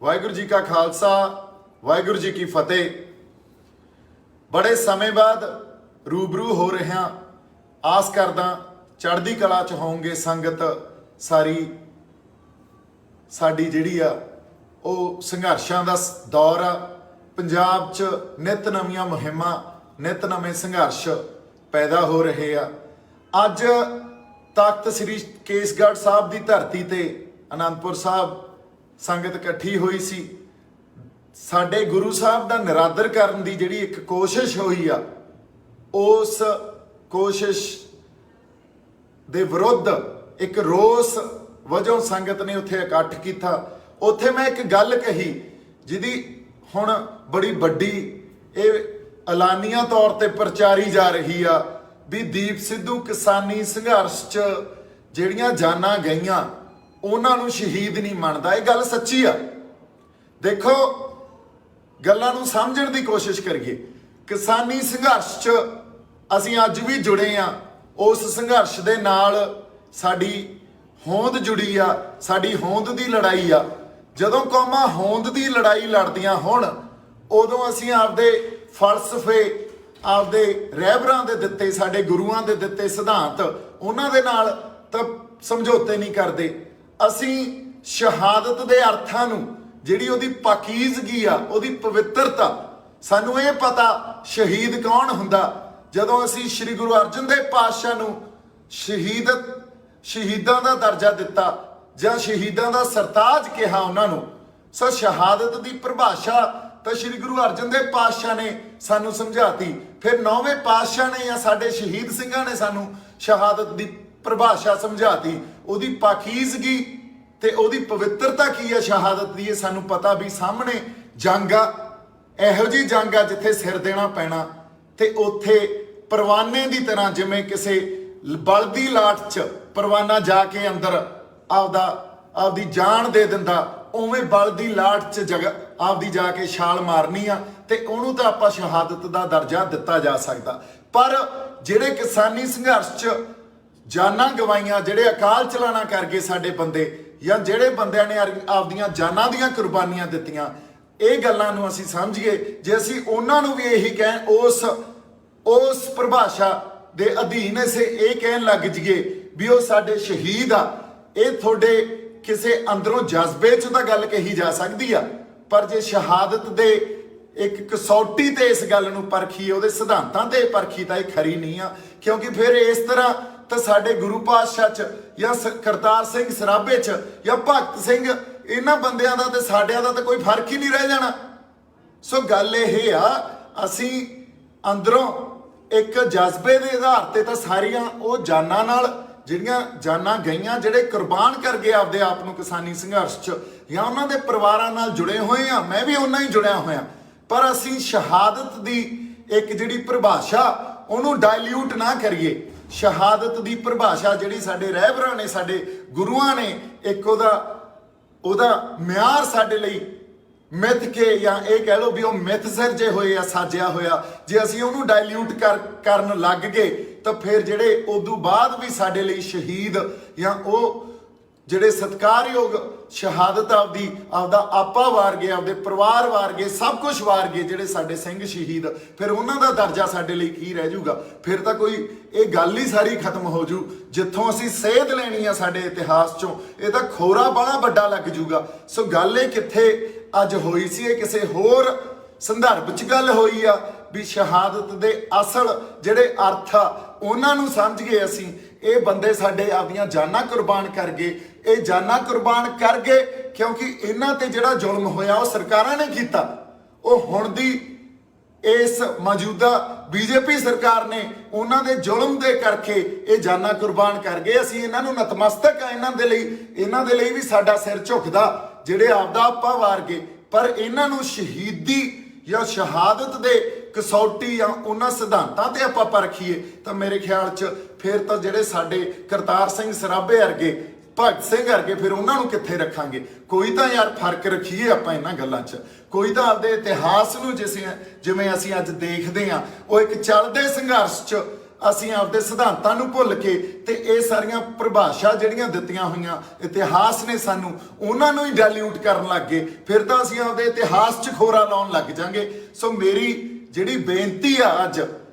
वाहिगुरू जी का खालसा वाहिगुरू जी की फतेह। बड़े समय बाद रूबरू हो रहे हैं, आस करदा चढ़दी कला च होंगे संगत सारी। साडी जिहड़ी आ ਉਹ ਸੰਘਰਸ਼ਾਂ ਦਾ ਦੌਰ ਆ। ਪੰਜਾਬ 'ਚ ਨਿਤ ਨਵੀਆਂ ਮੁਹਿੰਮਾਂ, ਨਿਤ ਨਵੇਂ ਸੰਘਰਸ਼ ਪੈਦਾ ਹੋ ਰਹੇ ਆ। ਅੱਜ ਤਖਤ ਸ੍ਰੀ ਕੇਸਗੜ੍ਹ ਸਾਹਿਬ ਦੀ ਧਰਤੀ ਤੇ ਅਨੰਦਪੁਰ ਸਾਹਿਬ ਸੰਗਤ ਇਕੱਠੀ ਹੋਈ ਸੀ। ਸਾਡੇ ਗੁਰੂ ਸਾਹਿਬ ਦਾ ਨਿਰਾਦਰ ਕਰਨ ਦੀ ਜਿਹੜੀ ਇੱਕ ਕੋਸ਼ਿਸ਼ ਹੋਈ ਆ, ਉਸ ਕੋਸ਼ਿਸ਼ ਦੇ ਵਿਰੁੱਧ ਇੱਕ ਰੋਸ ਵਜੋਂ ਸੰਗਤ ਨੇ ਉੱਥੇ ਇਕੱਠ ਕੀਤਾ। ਉੱਥੇ ਮੈਂ ਇੱਕ ਗੱਲ ਕਹੀ ਜਿਹਦੀ ਹੁਣ ਬੜੀ ਵੱਡੀ ਇਹ ਐਲਾਨੀਆਂ ਤੌਰ ਤੇ ਪ੍ਰਚਾਰੀ ਜਾ ਰਹੀ ਆ ਵੀ ਦੀਪ ਸਿੱਧੂ ਕਿਸਾਨੀ ਸੰਘਰਸ਼ 'ਚ ਜਿਹੜੀਆਂ ਜਾਨਾਂ ਗਈਆਂ ਉਹਨਾਂ ਨੂੰ ਸ਼ਹੀਦ ਨਹੀਂ ਮੰਨਦਾ। ਇਹ ਗੱਲ ਸੱਚੀ ਆ। ਦੇਖੋ, ਗੱਲਾਂ ਨੂੰ ਸਮਝਣ ਦੀ ਕੋਸ਼ਿਸ਼ ਕਰੀਏ। ਕਿਸਾਨੀ ਸੰਘਰਸ਼ 'ਚ ਅਸੀਂ ਅੱਜ ਵੀ ਜੁੜੇ ਆ। ਉਸ ਸੰਘਰਸ਼ ਦੇ ਨਾਲ ਸਾਡੀ ਹੋਂਦ ਜੁੜੀ ਆ, ਸਾਡੀ ਹੋਂਦ ਦੀ ਲੜਾਈ ਆ। ਜਦੋਂ ਕੌਮਾਂ ਹੋਂਦ ਦੀ ਲੜਾਈ ਲੜਦੀਆਂ ਹੋਣ, ਉਦੋਂ ਅਸੀਂ ਆਪਦੇ ਫਲਸਫੇ, ਆਪਦੇ ਰਹਿਬਰਾਂ ਦੇ ਦਿੱਤੇ, ਸਾਡੇ ਗੁਰੂਆਂ ਦੇ ਦਿੱਤੇ ਸਿਧਾਂਤ, ਉਹਨਾਂ ਦੇ ਨਾਲ ਤਾਂ ਸਮਝੌਤੇ ਨਹੀਂ ਕਰਦੇ। ਅਸੀਂ ਸ਼ਹਾਦਤ ਦੇ ਅਰਥਾਂ ਨੂੰ, ਜਿਹੜੀ ਉਹਦੀ ਪਾਕੀਜ਼ਗੀ ਆ, ਉਹਦੀ ਪਵਿੱਤਰਤਾ, ਸਾਨੂੰ ਇਹ ਪਤਾ ਸ਼ਹੀਦ ਕੌਣ ਹੁੰਦਾ। ਜਦੋਂ ਅਸੀਂ ਸ੍ਰੀ ਗੁਰੂ ਅਰਜਨ ਦੇਵ ਪਾਤਸ਼ਾਹ ਨੂੰ ਸ਼ਹੀਦਾਂ ਦਾ ਦਰਜਾ ਦਿੱਤਾ ਜਾਂ ਸ਼ਹੀਦਾਂ ਦਾ ਸਰਤਾਜ ਕਿਹਾ ਉਹਨਾਂ ਨੂੰ, ਸੋ ਸ਼ਹਾਦਤ ਦੀ ਪਰਿਭਾਸ਼ਾ ਤਾਂ ਸ੍ਰੀ ਗੁਰੂ ਅਰਜਨ ਦੇਵ ਪਾਤਸ਼ਾਹ ਨੇ ਸਾਨੂੰ ਸਮਝਾਤੀ। ਫਿਰ 9ਵੇਂ ਪਾਤਸ਼ਾਹ ਨੇ ਜਾਂ ਸਾਡੇ ਸ਼ਹੀਦ ਸਿੰਘਾਂ ਨੇ ਸਾਨੂੰ ਸ਼ਹਾਦਤ ਦੀ ਪਰਿਭਾਸ਼ਾ ਸਮਝਾਤੀ। ਉਹਦੀ ਪਾਕੀਜ਼ਗੀ ਤੇ ਉਹਦੀ ਪਵਿੱਤਰਤਾ ਕੀ ਹੈ ਸ਼ਹਾਦਤ ਦੀ, ਇਹ ਸਾਨੂੰ ਪਤਾ ਵੀ ਸਾਹਮਣੇ ਜੰਗ ਆ, ਇਹੋ ਜਿਹੀ ਜੰਗ ਆ ਜਿੱਥੇ ਸਿਰ ਦੇਣਾ ਪੈਣਾ। ਤੇ ਉੱਥੇ ਪਰਵਾਨੇ ਦੀ ਤਰ੍ਹਾਂ, ਜਿਵੇਂ ਕਿਸੇ ਬਲਦੀ ਲਾਟ 'ਚ ਪਰਵਾਨਾ ਜਾ ਕੇ ਅੰਦਰ ਆਪਦੀ ਜਾਨ ਦੇ ਦਿੰਦਾ, ਉਵੇਂ ਬਲਦੀ ਲਾਟ 'ਚ ਆਪਦੀ ਜਾ ਕੇ ਛਾਲ ਮਾਰਨੀ ਆ, ਤੇ ਉਹਨੂੰ ਤਾਂ ਆਪਾਂ ਸ਼ਹਾਦਤ ਦਾ ਦਰਜਾ ਦਿੱਤਾ ਜਾ ਸਕਦਾ। ਪਰ ਜਿਹੜੇ ਕਿਸਾਨੀ ਸੰਘਰਸ਼ 'ਚ ਜਾਨਾਂ ਗਵਾਈਆਂ, ਜਿਹੜੇ ਅਕਾਲ ਚਲਾਣਾ ਕਰ ਗਏ ਸਾਡੇ ਬੰਦੇ, ਜਾਂ ਜਿਹੜੇ ਬੰਦਿਆਂ ਨੇ ਆਪਦੀਆਂ ਜਾਨਾਂ ਦੀਆਂ ਕੁਰਬਾਨੀਆਂ ਦਿੱਤੀਆਂ, ਇਹ ਗੱਲਾਂ ਨੂੰ ਅਸੀਂ ਸਮਝੀਏ। ਜੇ ਅਸੀਂ ਉਹਨਾਂ ਨੂੰ ਵੀ ਇਹੀ ਕਹਿਣ, ਉਸ ਪਰਿਭਾਸ਼ਾ ਦੇ ਅਧੀਨ ਅਸੀਂ ਇਹ ਕਹਿਣ ਲੱਗ ਜਾਈਏ ਵੀ ਉਹ ਸਾਡੇ ਸ਼ਹੀਦ ਆ, ਇਹ ਤੁਹਾਡੇ ਕਿਸੇ ਅੰਦਰੋਂ ਜਜ਼ਬੇ 'ਚ ਤਾਂ ਗੱਲ ਕਹੀ ਜਾ ਸਕਦੀ ਆ। ਪਰ ਜੇ ਸ਼ਹਾਦਤ ਦੇ ਇੱਕ ਕਸੌਟੀ ਤੇ ਇਸ ਗੱਲ ਨੂੰ ਪਰਖੀਏ, ਉਹਦੇ ਸਿਧਾਂਤਾਂ ਤੇ ਪਰਖੀ, ਤਾਂ ਇਹ ਖਰੀ ਨਹੀਂ ਆ। ਕਿਉਂਕਿ ਫਿਰ ਇਸ ਤਰ੍ਹਾਂ ਤਾਂ ਸਾਡੇ ਗੁਰੂ ਪਾਤਸ਼ਾਹ 'ਚ ਜਾਂ ਕਰਤਾਰ ਸਿੰਘ ਸਰਾਭੇ 'ਚ ਜਾਂ ਭਗਤ ਸਿੰਘ, ਇਹਨਾਂ ਬੰਦਿਆਂ ਦਾ ਤੇ ਸਾਡਿਆਂ ਦਾ ਤਾਂ ਕੋਈ ਫਰਕ ਹੀ ਨਹੀਂ ਰਹਿ ਜਾਣਾ। ਸੋ ਗੱਲ ਇਹ ਆ, ਅਸੀਂ ਅੰਦਰੋਂ ਇੱਕ ਜਜ਼ਬੇ ਦੇ ਆਧਾਰ ਤੇ ਤਾਂ ਸਾਰੀਆਂ ਉਹ ਜਾਨਾਂ ਨਾਲ, ਜਿਹੜੀਆਂ ਜਾਨਾਂ ਗਈਆਂ, ਜਿਹੜੇ ਕੁਰਬਾਨ ਕਰ ਗਏ ਆਪਦੇ ਆਪ ਨੂੰ ਕਿਸਾਨੀ ਸੰਘਰਸ਼ 'ਚ, ਜਾਂ ਉਹਨਾਂ ਦੇ ਪਰਿਵਾਰਾਂ ਨਾਲ ਜੁੜੇ ਹੋਏ ਆ। ਮੈਂ ਵੀ ਉਹਨਾਂ ਹੀ ਜੁੜਿਆ ਹੋਇਆ। ਪਰ ਅਸੀਂ ਸ਼ਹਾਦਤ ਦੀ ਇੱਕ ਜਿਹੜੀ ਪਰਿਭਾਸ਼ਾ, ਉਹਨੂੰ ਡਾਇਲਿਊਟ ਨਾ ਕਰੀਏ। ਸ਼ਹਾਦਤ ਦੀ ਪਰਿਭਾਸ਼ਾ ਜਿਹੜੀ ਸਾਡੇ ਰਹਿਬਰਾਂ ਨੇ, ਸਾਡੇ ਗੁਰੂਆਂ ਨੇ ਇੱਕ ਉਹਦਾ ਮਿਆਰ ਸਾਡੇ ਲਈ ਮਿੱਥ ਕੇ, ਜਾਂ ਇਹ ਕਹਿ ਲਓ ਵੀ ਉਹ ਮਿੱਥ ਸਿਰਜੇ ਹੋਏ ਆ, ਸਾਜਿਆ ਹੋਇਆ। ਜੇ ਅਸੀਂ ਉਹਨੂੰ ਡਾਇਲਿਊਟ ਕਰਨ ਲੱਗ ਗਏ ਤਾਂ ਫਿਰ ਜਿਹੜੇ ਉਦੋਂ ਬਾਅਦ ਵੀ ਸਾਡੇ ਲਈ ਸ਼ਹੀਦ, ਜਾਂ ਉਹ ਜਿਹੜੇ ਸਤਿਕਾਰਯੋਗ ਸ਼ਹਾਦਤ ਆਪਦਾ ਆਪਾ ਵਾਰ ਗਏ, ਆਪਦੇ ਪਰਿਵਾਰ ਵਾਰ ਗਏ, ਸਭ ਕੁਝ ਵਾਰ ਗਏ ਜਿਹੜੇ ਸਾਡੇ ਸਿੰਘ ਸ਼ਹੀਦ, ਫਿਰ ਉਹਨਾਂ ਦਾ ਦਰਜਾ ਸਾਡੇ ਲਈ ਕੀ ਰਹਿ ਜਾਊਗਾ? ਫਿਰ ਤਾਂ ਕੋਈ ਇਹ ਗੱਲ ਹੀ ਸਾਰੀ ਖਤਮ ਹੋ ਜੂ। ਜਿੱਥੋਂ ਅਸੀਂ ਸੇਧ ਲੈਣੀ ਆ ਸਾਡੇ ਇਤਿਹਾਸ 'ਚੋਂ, ਇਹ ਤਾਂ ਖੋਰਾ ਬੜਾ ਵੱਡਾ ਲੱਗ ਜੂਗਾ। ਸੋ ਗੱਲ ਇਹ ਕਿੱਥੇ ਅੱਜ ਹੋਈ ਸੀ, ਇਹ ਕਿਸੇ ਹੋਰ ਸੰਦਰਭ 'ਚ ਗੱਲ ਹੋਈ ਆ ਵੀ ਸ਼ਹਾਦਤ ਦੇ ਅਸਲ ਜਿਹੜੇ ਅਰਥ ਆ ਉਹਨਾਂ ਨੂੰ ਸਮਝ ਗਏ ਅਸੀਂ। ਇਹ ਬੰਦੇ ਸਾਡੇ ਆਪਦੀਆਂ ਜਾਨਾਂ ਕੁਰਬਾਨ ਕਰ ਗਏ। ਇਹ ਜਾਨਾਂ ਕੁਰਬਾਨ ਕਰ ਗਏ ਕਿਉਂਕਿ ਇਹਨਾਂ ਤੇ ਜਿਹੜਾ ਜ਼ੁਲਮ ਹੋਇਆ ਉਹ ਸਰਕਾਰਾਂ ਨੇ ਕੀਤਾ। ਉਹ ਹੁਣ ਦੀ ਇਸ ਮੌਜੂਦਾ ਬੀਜੇਪੀ ਸਰਕਾਰ ਨੇ ਉਹਨਾਂ ਦੇ ਜ਼ੁਲਮ ਦੇ ਕਰਕੇ ਇਹ ਜਾਨਾਂ ਕੁਰਬਾਨ ਕਰ ਗਏ। ਅਸੀਂ ਇਹਨਾਂ ਨੂੰ ਨਤਮਸਤਕ ਆ। ਇਹਨਾਂ ਦੇ ਲਈ ਵੀ ਸਾਡਾ ਸਿਰ ਝੁਕਦਾ ਜਿਹੜੇ ਆਪਦਾ ਆਪਾ ਵਾਰ ਗਏ। ਪਰ ਇਹਨਾਂ ਨੂੰ ਸ਼ਹੀਦੀ ਜਾਂ ਸ਼ਹਾਦਤ ਦੇ ਕਸੌਟੀ ਜਾਂ ਉਹਨਾਂ ਸਿਧਾਂਤਾਂ ਤੇ ਆਪਾਂ ਪਰਖੀਏ ਤਾਂ ਮੇਰੇ ਖਿਆਲ 'ਚ ਫਿਰ ਤਾਂ ਜਿਹੜੇ ਸਾਡੇ ਕਰਤਾਰ ਸਿੰਘ ਸਰਾਭੇ ਵਰਗੇ, ਭਗਤ ਸਿੰਘ ਵਰਗੇ, ਫਿਰ ਉਹਨਾਂ ਨੂੰ ਕਿੱਥੇ ਰੱਖਾਂਗੇ? ਕੋਈ ਤਾਂ ਯਾਰ ਫਰਕ ਰੱਖੀਏ ਆਪਾਂ ਇਹਨਾਂ ਗੱਲਾਂ 'ਚ। ਕੋਈ ਤਾਂ ਆਪਦੇ ਇਤਿਹਾਸ ਨੂੰ ਜਿਵੇਂ ਅਸੀਂ ਅੱਜ ਦੇਖਦੇ ਹਾਂ, ਉਹ ਇੱਕ ਚੱਲਦੇ ਸੰਘਰਸ਼ 'ਚ ਅਸੀਂ ਆਪਦੇ ਸਿਧਾਂਤਾਂ ਨੂੰ ਭੁੱਲ ਕੇ ਤੇ ਇਹ ਸਾਰੀਆਂ ਪਰਿਭਾਸ਼ਾ ਜਿਹੜੀਆਂ ਦਿੱਤੀਆਂ ਹੋਈਆਂ ਇਤਿਹਾਸ ਨੇ ਸਾਨੂੰ, ਉਹਨਾਂ ਨੂੰ ਹੀ ਡਾਇਲਿਊਟ ਕਰਨ ਲੱਗ ਗਏ, ਫਿਰ ਤਾਂ ਅਸੀਂ ਆਪਦੇ ਇਤਿਹਾਸ 'ਚ ਖੋਰਾ ਲਾਉਣ ਲੱਗ ਜਾਾਂਗੇ। ਸੋ ਮੇਰੀ ਜਿਹੜੀ ਬੇਨਤੀ ਆ ਅੱਜ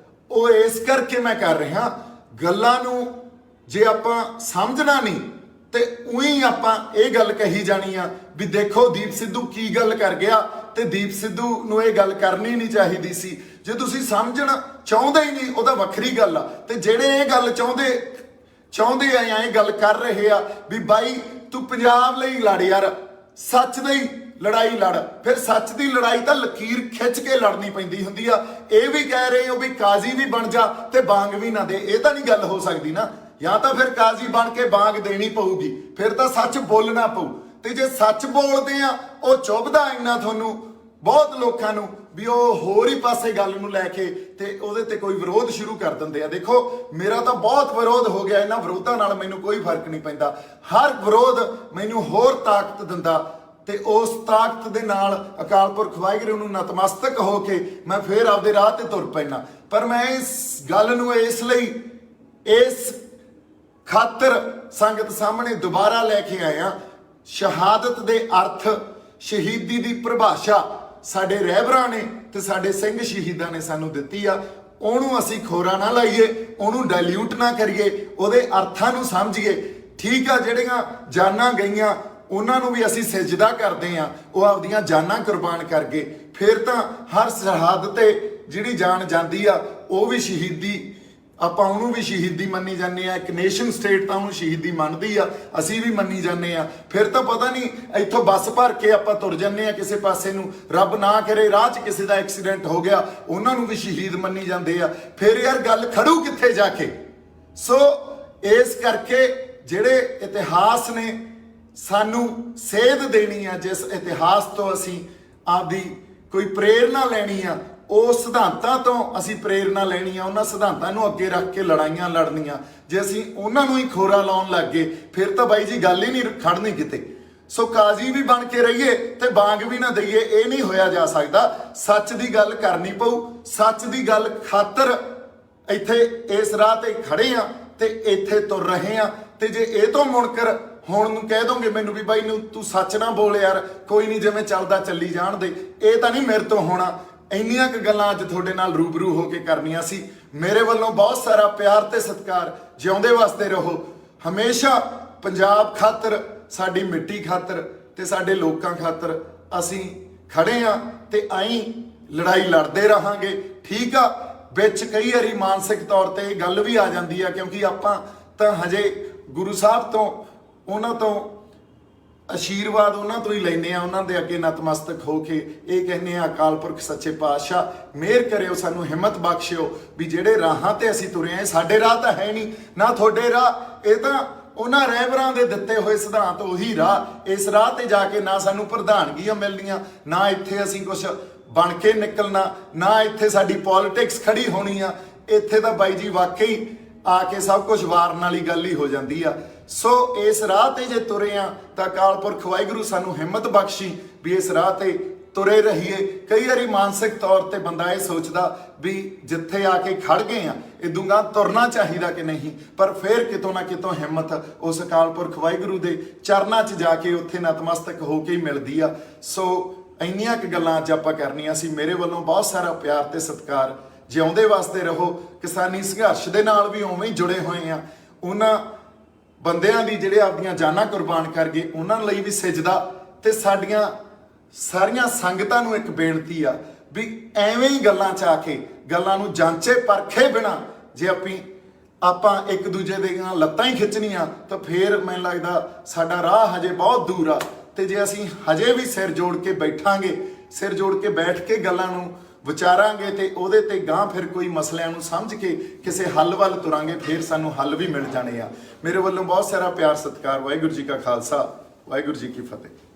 ਉਹ ਇਸ ਕਰਕੇ ਮੈਂ ਕਰ ਰਿਹਾ, ਗੱਲਾਂ ਨੂੰ ਜੇ ਆਪਾਂ ਸਮਝਣਾ ਨਹੀਂ ਤੇ ਉਹੀ ਆਪਾਂ ਇਹ ਗੱਲ ਕਹੀ ਜਾਣੀ ਆ ਵੀ ਦੇਖੋ ਦੀਪ ਸਿੱਧੂ ਕੀ ਗੱਲ ਕਰ ਗਿਆ, ਤੇ ਦੀਪ ਸਿੱਧੂ ਨੂੰ ਇਹ ਗੱਲ ਕਰਨੀ ਨਹੀਂ ਚਾਹੀਦੀ ਸੀ। ਜੇ ਤੁਸੀਂ ਸਮਝਣਾ ਚਾਹੁੰਦੇ ਹੀ ਨਹੀਂ ਉਹਦਾ ਵੱਖਰੀ ਗੱਲ ਆ, ਤੇ ਜਿਹੜੇ ਇਹ ਗੱਲ ਚਾਹੁੰਦੇ ਆ ਜਾਂ ਇਹ ਗੱਲ ਕਰ ਰਹੇ ਆ ਵੀ ਬਾਈ ਤੂੰ ਪੰਜਾਬ ਲਈ ਲੜ ਯਾਰ, ਸੱਚ ਲਈ ਲੜਾਈ ਲੜ, ਫਿਰ ਸੱਚ ਦੀ ਲੜਾਈ ਤਾਂ ਲਕੀਰ ਖਿੱਚ ਕੇ ਲੜਨੀ ਪੈਂਦੀ ਹੁੰਦੀ ਆ। ਇਹ ਵੀ ਕਹਿ ਰਹੇ ਹੋ ਵੀ ਕਾਜ਼ੀ ਵੀ ਬਣ ਜਾ ਤੇ ਬਾਂਗ ਵੀ ਨਾ ਦੇ, ਇਹ ਤਾਂ ਨਹੀਂ ਗੱਲ ਹੋ ਸਕਦੀ ਨਾ। ਜਾਂ ਤਾਂ ਫਿਰ ਕਾਜ਼ੀ ਬਣ ਕੇ ਬਾਂਗ ਦੇਣੀ ਪਊਗੀ, ਫਿਰ ਤਾਂ ਸੱਚ ਬੋਲਣਾ ਪਊ। ਤੇ ਜੇ ਸੱਚ ਬੋਲਦੇ ਆ ਉਹ ਚੁੱਭਦਾ ਇੰਨਾ ਤੁਹਾਨੂੰ ਬਹੁਤ ਲੋਕਾਂ ਨੂੰ ਵੀ ਉਹ ਹੋਰ ਹੀ ਪਾਸੇ ਗੱਲ ਨੂੰ ਲੈ ਕੇ ਤੇ ਉਹਦੇ ਤੇ ਕੋਈ ਵਿਰੋਧ ਸ਼ੁਰੂ ਕਰ ਦਿੰਦੇ ਆ। ਦੇਖੋ ਮੇਰਾ ਤਾਂ ਬਹੁਤ ਵਿਰੋਧ ਹੋ ਗਿਆ, ਇਹਨਾਂ ਵਿਰੋਧਾਂ ਨਾਲ ਮੈਨੂੰ ਕੋਈ ਫਰਕ ਨਹੀਂ ਪੈਂਦਾ। ਹਰ ਵਿਰੋਧ ਮੈਨੂੰ ਹੋਰ ਤਾਕਤ ਦਿੰਦਾ ਤੇ ਉਸ ਤਾਕਤ ਦੇ ਨਾਲ ਅਕਾਲ ਪੁਰਖ ਵਾਹਿਗੁਰੂ ਨੂੰ ਨਤਮਸਤਕ ਹੋ ਕੇ ਮੈਂ ਫੇਰ ਆਪਦੇ ਰਾਹ ਤੇ ਤੁਰ ਪੈਣਾ। ਪਰ ਮੈਂ ਇਸ ਗੱਲ ਨੂੰ ਇਸ ਲਈ ਇਸ ਖਾਤਰ ਸੰਗਤ ਸਾਹਮਣੇ ਦੁਬਾਰਾ ਲੈ ਕੇ ਆਇਆ, ਸ਼ਹਾਦਤ ਦੇ ਅਰਥ, ਸ਼ਹੀਦੀ ਦੀ ਪਰਿਭਾਸ਼ਾ ਸਾਡੇ ਰਹਿਬਰਾਂ ਨੇ ਤੇ ਸਾਡੇ ਸਿੰਘ ਸ਼ਹੀਦਾਂ ਨੇ ਸਾਨੂੰ ਦਿੱਤੀ ਆ। ਉਹਨੂੰ ਅਸੀਂ ਖੋਰਾ ਨਾ ਲਾਈਏ, ਉਹਨੂੰ ਡਾਇਲਿਊਟ ਨਾ ਕਰੀਏ, ਉਹਦੇ ਅਰਥਾਂ ਨੂੰ ਸਮਝੀਏ। ਠੀਕ ਆ, ਜਿਹੜੀਆਂ ਜਾਨਾਂ ਗਈਆਂ ਉਹਨਾਂ ਨੂੰ ਵੀ ਅਸੀਂ ਸਜਦਾ ਕਰਦੇ ਆ, ਉਹ ਆਪਦੀਆਂ ਜਾਨਾਂ ਕੁਰਬਾਨ ਕਰ ਗਏ। ਫਿਰ ਤਾਂ ਹਰ ਸਰਹੱਦ ਤੇ ਜਿਹੜੀ ਜਾਨ ਜਾਂਦੀ ਆ ਉਹ ਵੀ ਸ਼ਹੀਦੀ, ਆਪਾਂ ਉਹਨੂੰ ਵੀ ਸ਼ਹੀਦੀ ਮੰਨੀ ਜਾਂਦੇ ਆ। ਇੱਕ ਨੇਸ਼ਨ ਸਟੇਟ ਤਾਂ ਉਹਨੂੰ ਸ਼ਹੀਦੀ ਮੰਨਦੀ ਆ, ਅਸੀਂ ਵੀ ਮੰਨੀ ਜਾਂਦੇ ਆ। ਫਿਰ ਤਾਂ ਪਤਾ ਨਹੀਂ ਇੱਥੋਂ ਬੱਸ ਭਰ ਕੇ ਆਪਾਂ ਤੁਰ ਜਾਂਦੇ ਆ ਕਿਸੇ ਪਾਸੇ ਨੂੰ, ਰੱਬ ਨਾ ਕਰੇ ਰਾਹ 'ਚ ਕਿਸੇ ਦਾ ਐਕਸੀਡੈਂਟ ਹੋ ਗਿਆ, ਉਹਨਾਂ ਨੂੰ ਵੀ ਸ਼ਹੀਦ ਮੰਨੀ ਜਾਂਦੇ ਆ। ਫਿਰ ਯਾਰ ਗੱਲ ਖੜੂ ਕਿੱਥੇ ਜਾ ਕੇ? ਸੋ ਇਸ ਕਰਕੇ ਜਿਹੜੇ ਇਤਿਹਾਸ ਨੇ ਸਾਨੂੰ ਸੇਧ ਦੇਣੀ ਆ, ਜਿਸ ਇਤਿਹਾਸ ਤੋਂ ਅਸੀਂ ਆਪਦੀ ਕੋਈ ਪ੍ਰੇਰਨਾ ਲੈਣੀ ਆ, ਉਹ ਸਿਧਾਂਤਾਂ ਤੋਂ ਅਸੀਂ ਪ੍ਰੇਰਨਾ ਲੈਣੀ ਆ, ਉਹਨਾਂ ਸਿਧਾਂਤਾਂ ਨੂੰ ਅੱਗੇ ਰੱਖ ਕੇ ਲੜਾਈਆਂ ਲੜਨੀਆਂ। ਜੇ ਅਸੀਂ ਉਹਨਾਂ ਨੂੰ ਹੀ ਖੋਰਾ ਲਾਉਣ ਲੱਗ ਗਏ ਫਿਰ ਤਾਂ ਬਾਈ ਜੀ ਗੱਲ ਹੀ ਨਹੀਂ ਖੜਨੀ ਕਿਤੇ। ਸੋ ਕਾਜ਼ੀ ਵੀ ਬਣ ਕੇ ਰਹੀਏ ਤੇ ਬਾਂਗ ਵੀ ਨਾ ਦਈਏ, ਇਹ ਨਹੀਂ ਹੋਇਆ ਜਾ ਸਕਦਾ। ਸੱਚ ਦੀ ਗੱਲ ਕਰਨੀ ਪਊ, ਸੱਚ ਦੀ ਗੱਲ ਖਾਤਰ ਇੱਥੇ ਇਸ ਰਾਹ ਤੇ ਖੜੇ ਆ ਤੇ ਇੱਥੇ ਤੁਰ ਰਹੇ ਆ। ਤੇ ਜੇ ਇਹ ਤੋਂ ਮੁਣਕਰ ਹੁਣ ਨੂੰ ਕਹਿ ਦੋਗੇ ਮੈਨੂੰ ਵੀ ਬਾਈ ਨੂੰ ਤੂੰ ਸੱਚ ਨਾ ਬੋਲ ਯਾਰ, ਕੋਈ ਨਹੀਂ ਜਿਵੇਂ ਚੱਲਦਾ ਚੱਲੀ ਜਾਣ ਦੇ, ਇਹ ਤਾਂ ਨਹੀਂ ਮੇਰੇ ਤੋਂ ਹੋਣਾ। ਇੰਨੀਆਂ ਕੁ ਗੱਲਾਂ ਅੱਜ ਤੁਹਾਡੇ ਨਾਲ ਰੂਬਰੂ ਹੋ ਕੇ ਕਰਨੀਆਂ ਸੀ। ਮੇਰੇ ਵੱਲੋਂ ਬਹੁਤ ਸਾਰਾ ਪਿਆਰ ਤੇ ਸਤਿਕਾਰ। ਜਿਉਂਦੇ ਵਸਦੇ ਰਹੋ ਹਮੇਸ਼ਾ। ਪੰਜਾਬ ਖਾਤਰ, ਸਾਡੀ ਮਿੱਟੀ ਖਾਤਰ ਤੇ ਸਾਡੇ ਲੋਕਾਂ ਖਾਤਰ ਅਸੀਂ ਖੜੇ ਆ ਤੇ ਆਈ ਲੜਾਈ ਲੜਦੇ ਰਹਾਂਗੇ। ਠੀਕ ਆ, ਵਿੱਚ ਕਈ ਵਾਰੀ ਮਾਨਸਿਕ ਤੌਰ ਤੇ ਇਹ ਗੱਲ ਵੀ ਆ ਜਾਂਦੀ ਆ, ਕਿਉਂਕਿ ਆਪਾਂ ਤਾਂ ਹਜੇ ਗੁਰੂ ਸਾਹਿਬ ਤੋਂ, ਉਹਨਾਂ ਤੋਂ ਆਸ਼ੀਰਵਾਦ ਉਹਨਾਂ ਤੋਂ ਹੀ ਲੈਂਦੇ ਆ, ਉਹਨਾਂ ਦੇ ਅੱਗੇ ਨਤਮਸਤਕ ਹੋ ਕੇ ਇਹ ਕਹਿੰਦੇ ਆ ਅਕਾਲ ਪੁਰਖ ਸੱਚੇ ਪਾਤਸ਼ਾਹ ਮਿਹਰ ਕਰਿਓ, ਸਾਨੂੰ ਹਿੰਮਤ ਬਖਸ਼ਿਓ ਵੀ ਜਿਹੜੇ ਰਾਹਾਂ ਤੇ ਅਸੀਂ ਤੁਰੇ ਆ, ਸਾਡੇ ਰਾਹ ਤਾਂ ਹੈ ਨਹੀਂ ਨਾ ਤੁਹਾਡੇ ਰਾਹ, ਇਹ ਤਾਂ ਉਹਨਾਂ ਰਹਿਬਰਾਂ ਦੇ ਦਿੱਤੇ ਹੋਏ ਸਿਧਾਂਤ, ਉਹੀ ਰਾਹ। ਇਸ ਰਾਹ ਤੇ ਜਾ ਕੇ ਨਾ ਸਾਨੂੰ ਪ੍ਰਧਾਨਗੀਆਂ ਮਿਲਣੀਆਂ, ਨਾ ਇੱਥੇ ਅਸੀਂ ਕੁਝ ਬਣ ਕੇ ਨਿਕਲਣਾ, ਨਾ ਇੱਥੇ ਸਾਡੀ ਪੋਲਿਟਿਕਸ ਖੜੀ ਹੋਣੀ ਆ। ਇੱਥੇ ਤਾਂ ਬਾਈ ਜੀ ਵਾਕਈ ਆ ਕੇ ਸਭ ਕੁਝ ਵਾਰਨ ਵਾਲੀ ਗੱਲ ਹੀ ਹੋ ਜਾਂਦੀ ਆ। ਸੋ ਇਸ ਰਾਹ ਤੇ ਜੇ ਤੁਰੇ ਆ ਤਾਂ ਅਕਾਲ ਪੁਰਖ ਵਾਹਿਗੁਰੂ ਸਾਨੂੰ ਹਿੰਮਤ ਬਖਸ਼ੀ ਵੀ ਇਸ ਰਾਹ ਤੇ ਤੁਰੇ ਰਹੀਏ। ਕਈ ਵਾਰੀ ਮਾਨਸਿਕ ਤੌਰ ਤੇ ਬੰਦਾ ਇਹ ਸੋਚਦਾ ਵੀ ਜਿੱਥੇ ਆ ਕੇ ਖੜ ਗਏ ਆ ਇਦੋਂ ਗਾਂ ਤੁਰਨਾ ਚਾਹੀਦਾ ਕਿ ਨਹੀਂ, ਪਰ ਫਿਰ ਕਿਤੋਂ ਨਾ ਕਿਤੋਂ ਹਿੰਮਤ ਉਸ ਅਕਾਲ ਪੁਰਖ ਵਾਹਿਗੁਰੂ ਦੇ ਚਰਨਾਂ 'ਚ ਜਾ ਕੇ ਉੱਥੇ ਨਤਮਸਤਕ ਹੋ ਕੇ ਹੀ ਮਿਲਦੀ ਆ। ਸੋ ਇੰਨੀਆਂ ਕੁ ਗੱਲਾਂ ਅੱਜ ਆਪਾਂ ਕਰਨੀਆਂ ਸੀ। ਮੇਰੇ ਵੱਲੋਂ ਬਹੁਤ ਸਾਰਾ ਪਿਆਰ ਤੇ ਸਤਿਕਾਰ। ਜਿਉਂਦੇ ਵਾਸਤੇ ਰਹੋ। ਕਿਸਾਨੀ ਸੰਘਰਸ਼ ਦੇ ਨਾਲ ਵੀ ਉਵੇਂ ਹੀ ਜੁੜੇ ਹੋਏ ਆ। ਉਹਨਾਂ ਬੰਦਿਆਂ ਦੀ ਜਿਹੜੇ ਆਪਦੀਆਂ ਜਾਨਾਂ ਕੁਰਬਾਨ ਕਰ ਗਏ, ਉਹਨਾਂ ਲਈ ਵੀ ਸਜਦਾ। ਤੇ ਸਾਡੀਆਂ ਸਾਰੀਆਂ ਸੰਗਤਾਂ ਨੂੰ ਇੱਕ ਬੇਨਤੀ ਆ ਵੀ ਐਵੇਂ ਹੀ ਗੱਲਾਂ 'ਚ ਆ ਕੇ, ਗੱਲਾਂ ਨੂੰ ਜਾਂਚੇ ਪਰਖੇ ਬਿਨਾ ਜੇ ਆਪਾਂ ਇੱਕ ਦੂਜੇ ਦੀਆਂ ਲੱਤਾਂ ਹੀ ਖਿੱਚਣੀਆਂ ਤਾਂ ਫੇਰ ਮੈਨੂੰ ਲੱਗਦਾ ਸਾਡਾ ਰਾਹ ਹਜੇ ਬਹੁਤ ਦੂਰ ਆ। ਤੇ ਜੇ ਅਸੀਂ ਹਜੇ ਵੀ ਸਿਰ ਜੋੜ ਕੇ ਬੈਠਾਂਗੇ, ਸਿਰ ਜੋੜ ਕੇ ਬੈਠ ਕੇ ਗੱਲਾਂ ਨੂੰ ਵਿਚਾਰਾਂਗੇ ਤੇ ਉਹਦੇ ਤੇ ਗਾਂ ਫਿਰ ਕੋਈ ਮਸਲਿਆਂ ਨੂੰ ਸਮਝ ਕੇ ਕਿਸੇ ਹੱਲ ਵੱਲ ਤੁਰਾਂਗੇ, ਫਿਰ ਸਾਨੂੰ ਹੱਲ ਵੀ ਮਿਲ ਜਾਣੇ ਆ। ਮੇਰੇ ਵੱਲੋਂ ਬਹੁਤ ਸਾਰਾ ਪਿਆਰ ਸਤਿਕਾਰ। ਵਾਹਿਗੁਰੂ ਜੀ ਕਾ ਖਾਲਸਾ, ਵਾਹਿਗੁਰੂ ਜੀ ਕੀ ਫਤਿਹ।